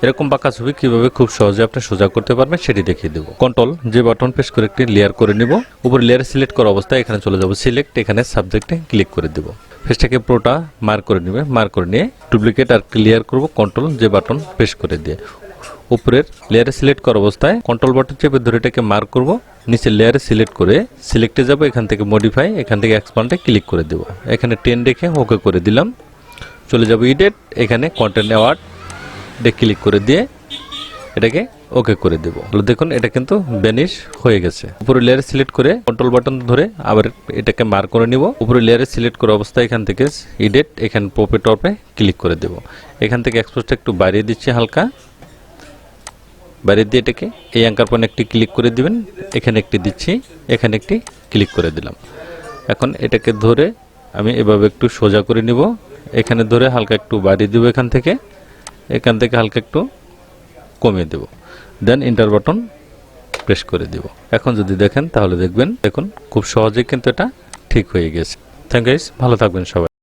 এরকম বাঁকা ছবি কিভাবে খুব সহজে আপনি সোজা করতে পারবেন সেটি দেখিয়ে দেবো। কন্ট্রোল যে বাটন প্রেস করে একটি লেয়ার করে নিব। উপরে লেয়ারে সিলেক্ট করা অবস্থায় এখানে চলে যাব সিলেক্ট, এখানে সাবজেক্টে ক্লিক করে দেব। ফেসটাকে পুরোটা মার্ক করে নেবে, মার্ক করে নিয়ে ডুপ্লিকেট আর ক্লিয়ার করব কন্ট্রোল যে বাটন প্রেস করে দিয়ে। উপরের লেয়ারে সিলেক্ট করা অবস্থায় কন্ট্রোল বাটন চেপে ধরে এটাকে মার্ক করব, নিচে লেয়ারে সিলেক্ট করে সিলেক্টে যাব, এখান থেকে মডিফাই, এখান থেকে এক্সপান্ডে ক্লিক করে দেব। এখানে 10 রেখে ওকে করে দিলাম। চলে যাব এডিট, এখানে কন্টেন্ট অ্যাওয়ার্ড ক্লিক করে দিয়ে এটাকে ওকে করে দেব। দেখুন এটা কিন্তু ভ্যানিশ হয়ে গেছে। উপরে লেয়ারে সিলেক্ট করে কন্ট্রোল বাটন ধরে আবার এটাকে মার্ক করে নিব। উপরে লেয়ারে সিলেক্ট করা অবস্থায় এখান থেকে এডিট, এখানে পপে টপে ক্লিক করে দেব। এখান থেকে এক্সপোজটা একটু বাড়িয়ে দিচ্ছি, হালকা বাড়িয়ে দিয়ে এটাকে এই অ্যাঙ্কার পয়েন্টে একটি ক্লিক করে দিবেন, এখানে একটি দিচ্ছি, এখানে একটি ক্লিক করে দিলাম। এখন এটাকে ধরে আমি এভাবে একটু সোজা করে নিব, এখানে ধরে হালকা একটু বাড়িয়ে দিব, এখান থেকে হালকা একটু কমিয়ে দেব, দেন এন্টার বাটন প্রেস করে দিব। এখন যদি দেখেন তাহলে দেখবেন, দেখুন খুব সহজে কিন্তু এটা ঠিক হয়ে গেছে। থ্যাংক ইউ গাইস, ভালো থাকবেন সবাই।